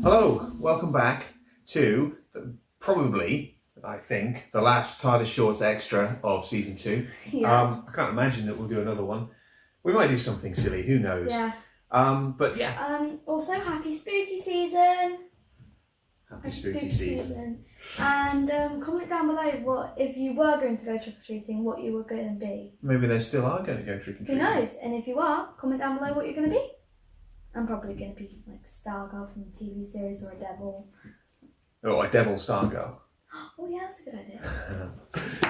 Hello, welcome back to probably, I think, the last TARDISshorts extra of season 2. Yeah. I can't imagine that we'll do another one. We might do something silly, who knows? Yeah. But yeah. Also, happy spooky season. Happy spooky season. And comment down below what if you were going to go trick or treating, what you were going to be. Maybe they still are going to go trick or treating. Who knows? And if you are, comment down below what you're going to be. I'm probably going to be like Stargirl from a TV series or a devil. Oh, a devil Stargirl. Oh yeah, that's a good idea.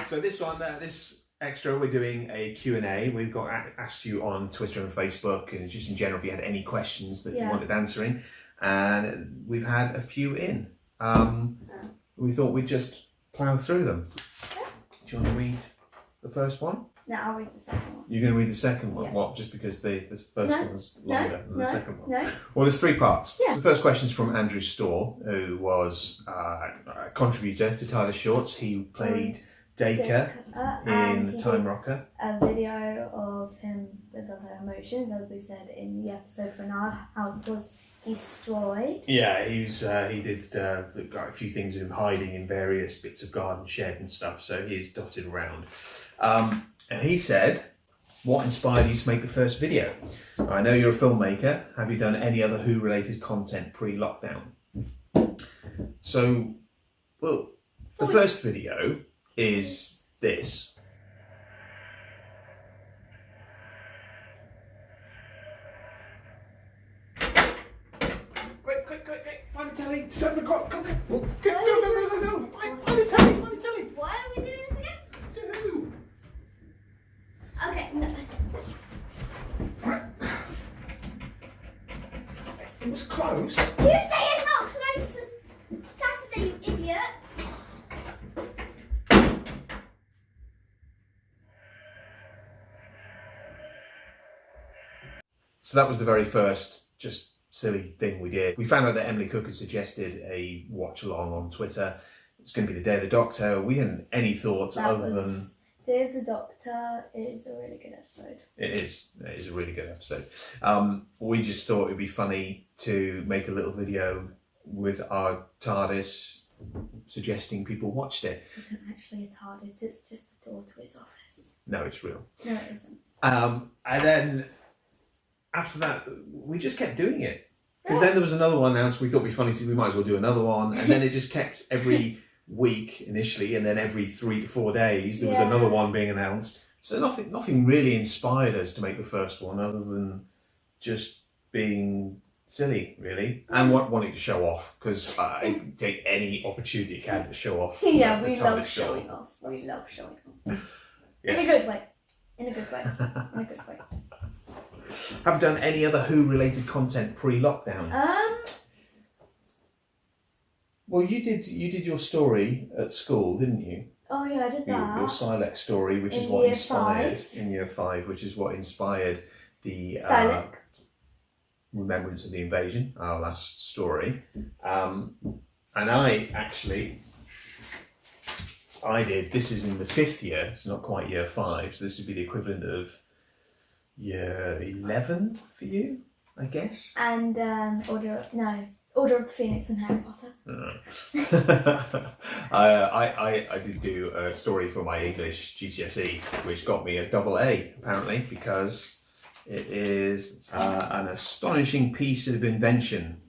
So this one, this extra, we're doing a Q&A. We've got asked you on Twitter and Facebook, and just in general, if you had any questions that you wanted answering, and we've had a few in. We thought we'd just plough through them. Yeah. Do you want to read the first one? No, I'll read the second one. You're going to read the second one? Yeah. What, just because the first one is longer than the second one? No. Well, there's 3 parts. Yeah. So the first question is from Andrew Storr, who was a contributor to TARDISshorts. He played Dacre in Time Rocker. A video of him with other emotions, as we said in the episode when our house was destroyed. Yeah, he did a few things of him hiding in various bits of garden shed and stuff, so he's dotted around. And he said, what inspired you to make the first video? I know you're a filmmaker. Have you done any other Who related content pre-lockdown? So, well, the first video is this. Quick, find the telly, 7 o'clock, go. Find the telly. Why are we doing this again? Who? Okay, no. Right. It was close. Tuesday is not close to Saturday, you idiot. So that was the very first just silly thing we did. We found out that Emily Cook had suggested a watch along on Twitter. It's going to be the Day of the Doctor. We hadn't any thoughts other than Day of the Doctor is a really good episode. It is a really good episode. We just thought it'd be funny to make a little video with our TARDIS suggesting people watched it. It isn't actually a TARDIS, it's just the door to his office. No, it's real. No, it isn't. And then after that, we just kept doing it. Because then there was another one announced. We thought it'd be funny, so we might as well do another one. And then it just kept every week initially, and then every 3 to 4 days there was another one being announced. So nothing really inspired us to make the first one, other than just being silly, really, and wanting to show off. Because I take any opportunity you can to show off. Yeah, we love showing off. We love showing off. Yes. In a good way. In a good way. In a good way. Have you done any other Who-related content pre-lockdown? Well, you did your story at school, didn't you? Oh yeah, I did that. Your Silex story, which is what inspired in year 5, which is what inspired the Remembrance of the Invasion, our last story. And I did. This is in the 5th year. It's not quite year 5, so this would be the equivalent of year 11 for you, I guess. And Order of the Phoenix and Harry Potter. I did do a story for my English GCSE, which got me a AA apparently, because it is an astonishing piece of invention.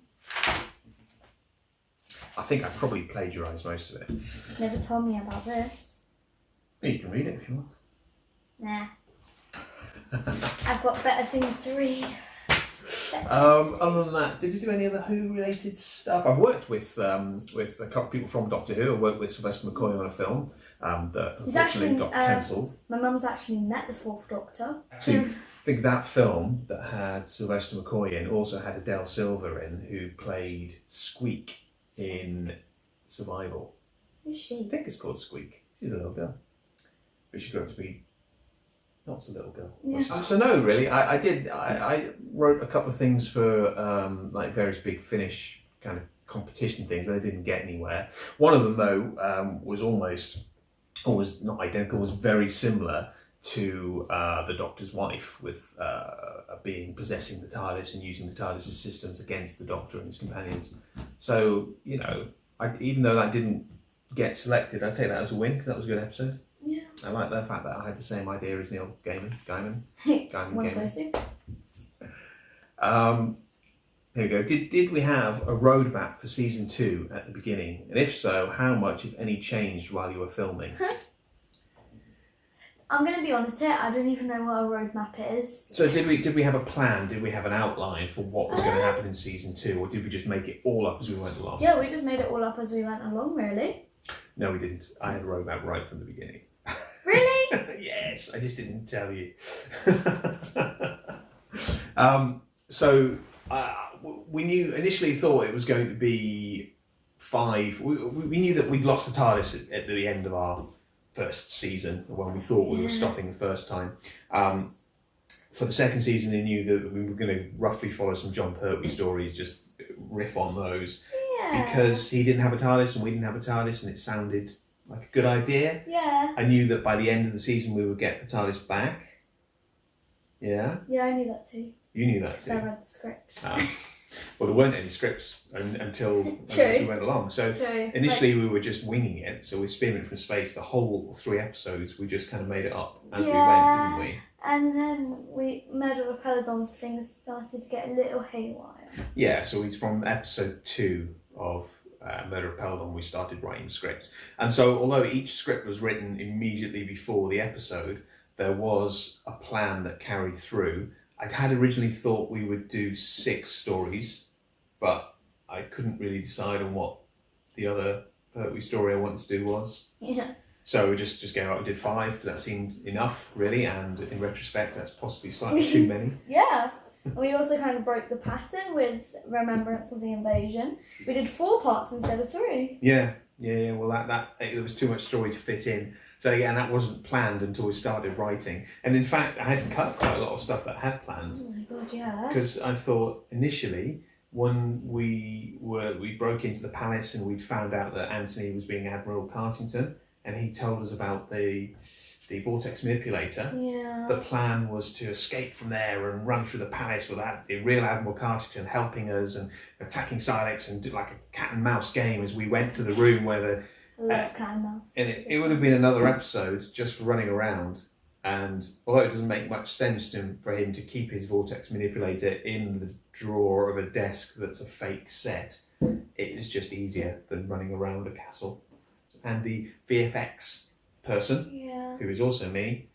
I think I probably plagiarised most of it. Never told me about this. You can read it if you want. Nah. I've got better things to read. Other than that, did you do any other Who-related stuff? I've worked with a couple of people from Doctor Who. I worked with Sylvester McCoy on a film that unfortunately got cancelled. My mum's actually met the 4th Doctor. So I think that film that had Sylvester McCoy in also had Adele Silver in, who played Squeak in Survival. Who's she? I think it's called Squeak. She's a little girl, but she grew up to be not so little girl. Yeah. So no, really, I wrote a couple of things for like various big Finnish kind of competition things. I didn't get anywhere. One of them though was almost not identical, was very similar to the Doctor's wife with a being possessing the TARDIS and using the TARDIS's systems against the Doctor and his companions. So, you know, even though that didn't get selected, I'd take that as a win because that was a good episode. Yeah. I like the fact that I had the same idea as Neil Gaiman. One of those two. Here we go. Did we have a roadmap for season 2 at the beginning? And if so, how much, if any, changed while you were filming? I'm going to be honest here, I don't even know what a roadmap is. So did we have a plan? Did we have an outline for what was going to happen in season 2? Or did we just make it all up as we went along? Yeah, we just made it all up as we went along, really. No, we didn't. I had a roadmap right from the beginning. Really? Yes, I just didn't tell you. So we initially thought it was going to be 5. We knew that we'd lost the TARDIS at the end of our first season when we thought we were stopping the first time. For the second season, we knew that we were going to roughly follow some John Pertwee stories, just riff on those. Yeah. Because he didn't have a TARDIS and we didn't have a TARDIS, and it sounded like a good idea. Yeah. I knew that by the end of the season we would get the TARDIS back. Yeah? Yeah, I knew that too. You knew that too? I read the script. Well, there weren't any scripts until we went along. So True. initially we were just winging it. So with Spearmint from Space, the whole 3 episodes, we just kind of made it up as we went, didn't we? And then Murder of Peladon's things started to get a little haywire. Yeah, so it's from episode 2 of Murder of Peladon we started writing scripts. And so although each script was written immediately before the episode, there was a plan that carried through. Had originally thought we would do 6 stories, but I couldn't really decide on what the other Pertwee story I wanted to do was. Yeah. So we just came out and did 5 because that seemed enough, really, and in retrospect, that's possibly slightly too many. Yeah. We also kind of broke the pattern with Remembrance of the Invasion. We did 4 parts instead of 3. Yeah. Well, that there was too much story to fit in. So again, that wasn't planned until we started writing. And in fact, I had to cut quite a lot of stuff that I had planned. Oh my god, yeah. Because I thought initially, when we broke into the palace and we'd found out that Anthony was being Admiral Cartington, and he told us about the vortex manipulator. Yeah. The plan was to escape from there and run through the palace without the real Admiral Cartington helping us and attacking Silex and do like a cat and mouse game as we went to the room where the I love cat and mouse. and it would have been another episode just for running around. And although it doesn't make much sense for him to keep his vortex manipulator in the drawer of a desk that's a fake set, it is just easier than running around a castle. And the VFX person, who is also me,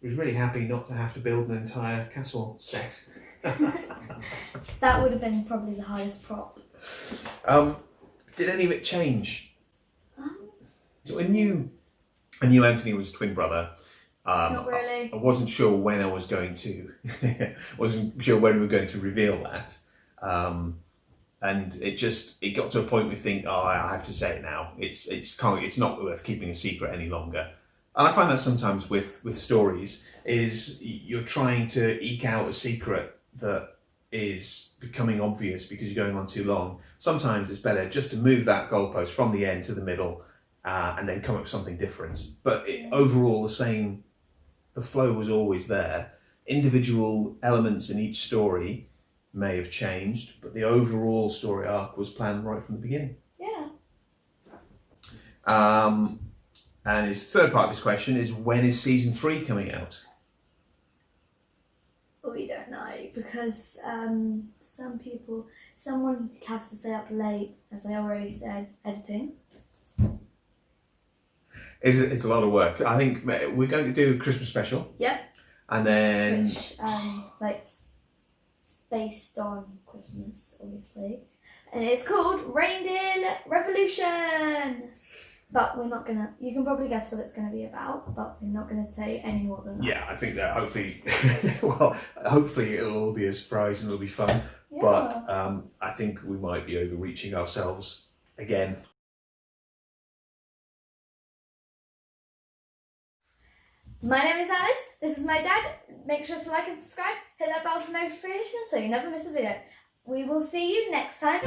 was really happy not to have to build an entire castle set. That would have been probably the highest prop. Did any of it change? So I knew Anthony was a twin brother. Not really. I wasn't sure when I was going to. Wasn't sure when we were going to reveal that. And it got to a point where we think, oh, I have to say it now. It's not worth keeping a secret any longer. And I find that sometimes with stories is you're trying to eke out a secret that is becoming obvious because you're going on too long. Sometimes it's better just to move that goalpost from the end to the middle and then come up with something different. But overall, the flow was always there. Individual elements in each story may have changed, but the overall story arc was planned right from the beginning. Yeah. And his third part of his question is, when is season 3 coming out? We don't know because someone has to stay up late, as I already said, editing. It's a lot of work. I think we're going to do a Christmas special. Yep. And then... Which, it's based on Christmas, obviously. And it's called Reindeer Revolution! But we're not gonna... You can probably guess what it's going to be about, but we're not going to say any more than that. Yeah, I think that hopefully... hopefully it'll all be a surprise and it'll be fun. Yeah. But I think we might be overreaching ourselves again. My name is Alice, this is my dad. Make sure to like and subscribe, hit that bell for notifications so you never miss a video. We will see you next time.